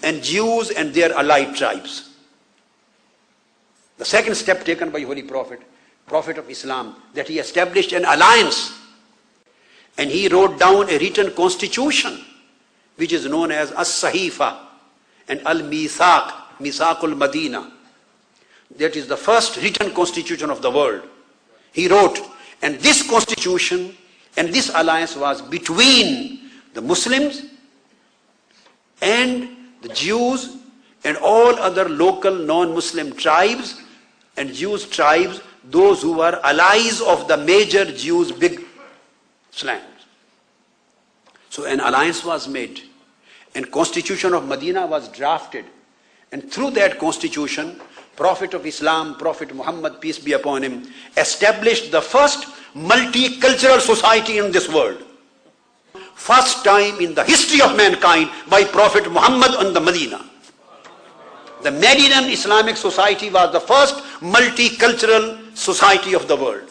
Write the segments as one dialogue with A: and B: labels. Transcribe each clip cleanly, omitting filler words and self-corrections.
A: and Jews and their allied tribes. The second step taken by Holy Prophet, Prophet of Islam, that he established an alliance and he wrote down a written constitution which is known as As-Sahifa and Al-Mithaq, Mithaqul Madina. That is the first written constitution of the world. He wrote, and this constitution and this alliance was between the Muslims and the Jews and all other local non-Muslim tribes and Jews tribes, those who were allies of the major Jews' big lands. So an alliance was made and Constitution of Medina was drafted, and through that constitution, Prophet of Islam, Prophet Muhammad, peace be upon him, established the first multicultural society in this world. First time in the history of mankind by Prophet Muhammad in the Medina. The Medinan Islamic society was the first multicultural society of the world.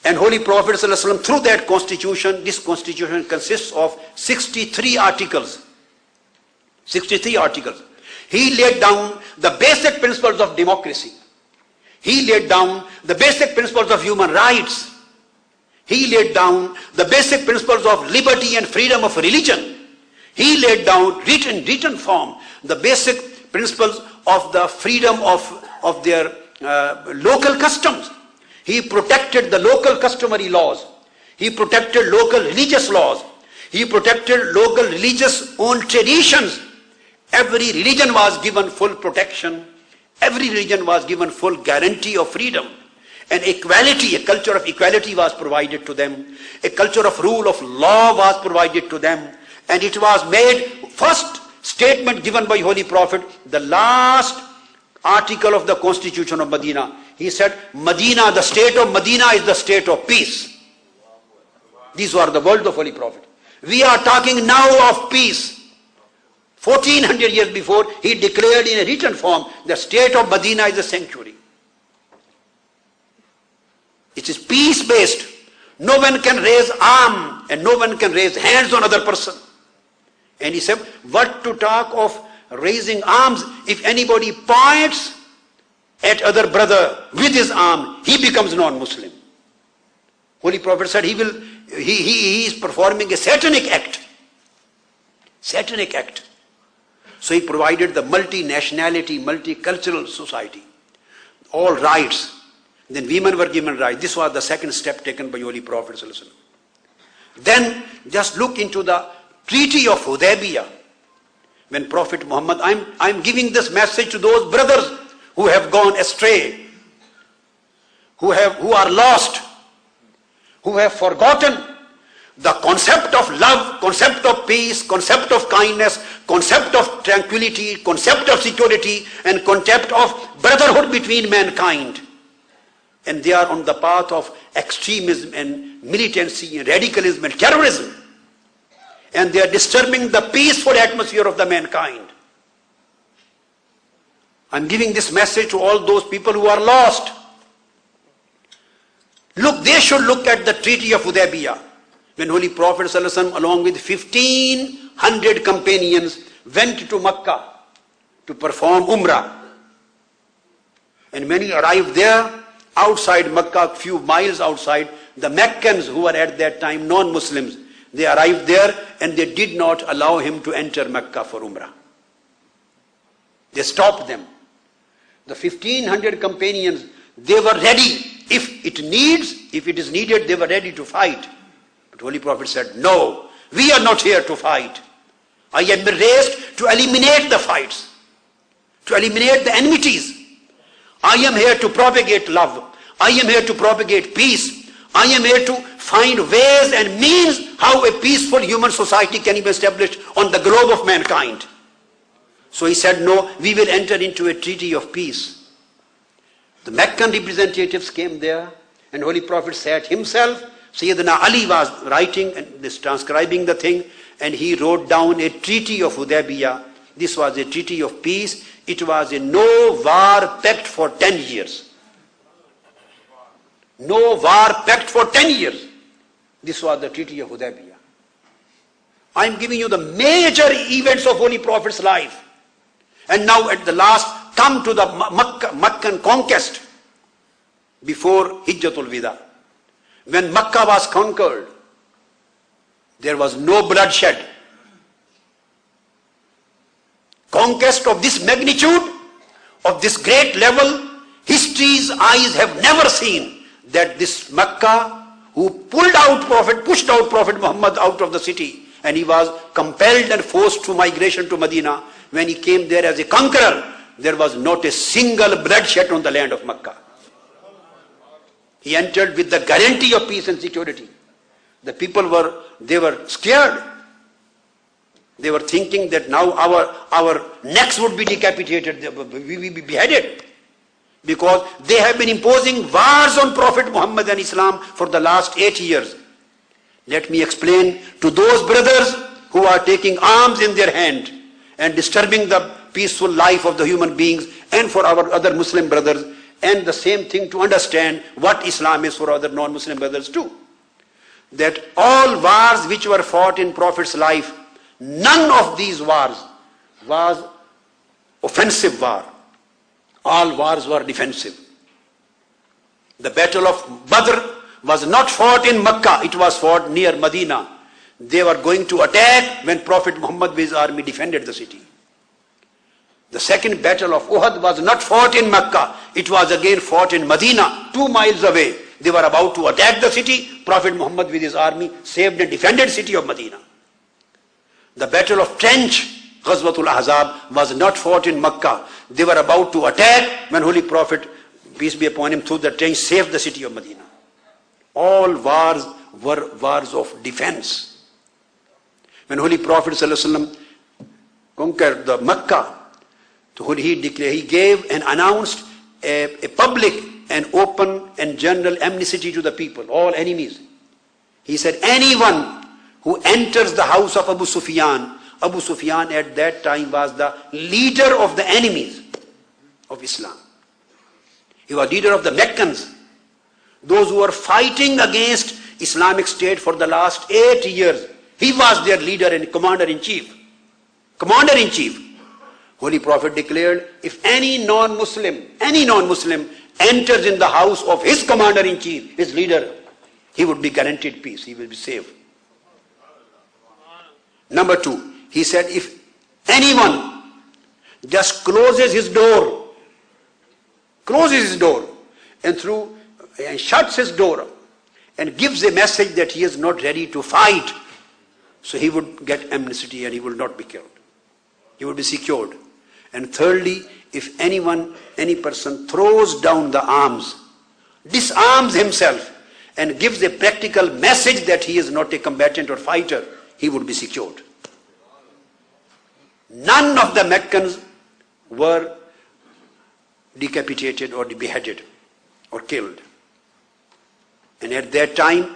A: And Holy Prophet ﷺ, through that constitution, this constitution consists of 63 articles. 63 articles. He laid down the basic principles of democracy. He laid down the basic principles of human rights. He laid down the basic principles of liberty and freedom of religion. He laid down written form the basic principles of the freedom of their local customs. He protected the local customary laws. He protected local religious laws. He protected local religious own traditions. Every religion was given full protection. Every religion was given full guarantee of freedom. And equality, a culture of equality was provided to them. A culture of rule of law was provided to them. And it was made, first statement given by Holy Prophet, the last article of the Constitution of Medina. He said, Medina, the state of Medina is the state of peace. These were the words of Holy Prophet. We are talking now of peace. 1400 years before, he declared in a written form, the state of Medina is a sanctuary. It is peace-based. No one can raise arm and no one can raise hands on other person. And he said, what to talk of raising arms? If anybody points at other brother with his arm, he becomes non-Muslim. Holy Prophet said he is performing a satanic act. Satanic act. So he provided the multinationality, multicultural society. All rights. Then women were given rights. This was the second step taken by Holy Prophet. Then just look into the Treaty of Hudaybiyah. When Prophet Muhammad, I'm giving this message to those brothers who have gone astray, who are lost, who have forgotten the concept of love, concept of peace, concept of kindness, concept of tranquility, concept of security, and concept of brotherhood between mankind. And they are on the path of extremism and militancy and radicalism and terrorism. And they are disturbing the peaceful atmosphere of the mankind. I'm giving this message to all those people who are lost. Look, they should look at the Treaty of Hudaybiyah. When Holy Prophet ﷺ, along with 1500 companions, went to Mecca to perform Umrah. And when he arrived there, outside Mecca, a few miles outside, the Meccans who were at that time non-Muslims, they arrived there and they did not allow him to enter Mecca for Umrah. They stopped them. The 1500 companions, they were ready. If it is needed, they were ready to fight. But Holy Prophet said, no, we are not here to fight. I am raised to eliminate the fights, to eliminate the enmities. I am here to propagate love. I am here to propagate peace. I am here to find ways and means how a peaceful human society can be established on the globe of mankind. So he said, no, we will enter into a treaty of peace. The Meccan representatives came there, and Holy Prophet sat himself. Sayyidina Ali was writing and transcribing the thing, and he wrote down a treaty of Hudaybiyah. This was a treaty of peace. It was a no-war pact for 10 years. No war pact for 10 years. This was the Treaty of Hudaybiyah. I'm giving you the major events of Holy Prophet's life. And now at the last, come to the Meccan conquest before Hijjatul Wida. When Makkah was conquered, there was no bloodshed. Conquest of this magnitude, of this great level, history's eyes have never seen that this Makkah, who pushed out Prophet Muhammad out of the city, and he was compelled and forced to migration to Medina. When he came there as a conqueror, there was not a single bloodshed on the land of Makkah. He entered with the guarantee of peace and security. The people were scared. They were thinking that now our necks would be decapitated, we will be beheaded. Because they have been imposing wars on Prophet Muhammad and Islam for the last 8 years. Let me explain to those brothers who are taking arms in their hand and disturbing the peaceful life of the human beings, and for our other Muslim brothers, and the same thing to understand what Islam is for other non-Muslim brothers too. That all wars which were fought in Prophet's life, none of these wars was offensive war. All wars were defensive. The battle of Badr was not fought in Makkah, it was fought near Medina. They were going to attack when Prophet Muhammad with his army defended the city. The second battle of Uhud was not fought in Makkah, it was again fought in Medina, 2 miles away. They were about to attack the city. Prophet Muhammad with his army saved and defended the city of Medina. The battle of Trench, Ghazwatul Ahzab, was not fought in Makkah. They were about to attack when Holy Prophet, peace be upon him, through the trench saved the city of Medina. All wars were wars of defense. When Holy Prophet ﷺ conquered the Makkah, he gave and announced a public and open and general amnesty to the people, all enemies. He said, anyone who enters the house of Abu Sufyan at that time was the leader of the enemies of Islam. He was leader of the Meccans, those who were fighting against Islamic State for the last 8 years. He was their leader and commander-in-chief. Commander-in-chief. Holy Prophet declared, if any non-Muslim enters in the house of his commander-in-chief, his leader, he would be guaranteed peace, he will be safe. Number 2, he said, if anyone just closes his door and shuts his door and gives a message that he is not ready to fight, so he would get amnesty and he will not be killed. He would be secured. And thirdly, if any person throws down the arms, disarms himself, and gives a practical message that he is not a combatant or fighter, he would be secured. None of the Meccans were decapitated or beheaded or killed. And at that time,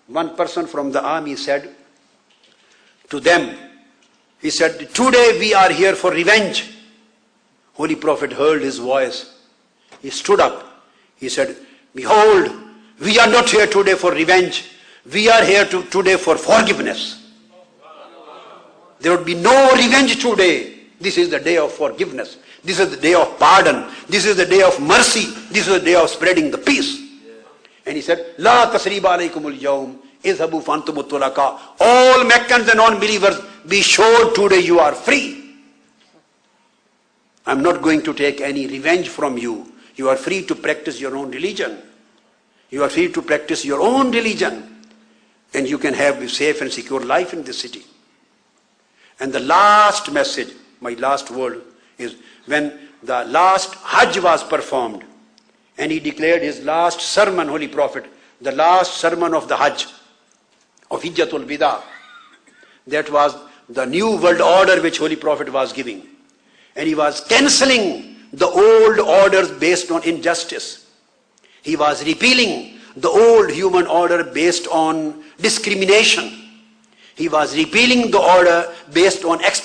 A: one person from the army said to them, he said, today we are here for revenge. Holy Prophet heard his voice. He stood up. He said, behold, we are not here today for revenge. We are here today for forgiveness. There would be no revenge today. This is the day of forgiveness. This is the day of pardon. This is the day of mercy. This is the day of spreading the peace. And he said, La tasriba alaykumul yawm, izhabu fantumut tulaka. All Meccans and non-believers, be sure today you are free. I'm not going to take any revenge from you. You are free to practice your own religion. You are free to practice your own religion. And you can have a safe and secure life in this city. And the last message, my last word, is when the last Hajj was performed, and he declared his last sermon, Holy Prophet, the last sermon of the Hajj, of Hijjatul Wida. That was the new world order which Holy Prophet was giving. And he was cancelling the old orders based on injustice. He was repealing the old human order based on discrimination. He was repealing the order based on exploitation.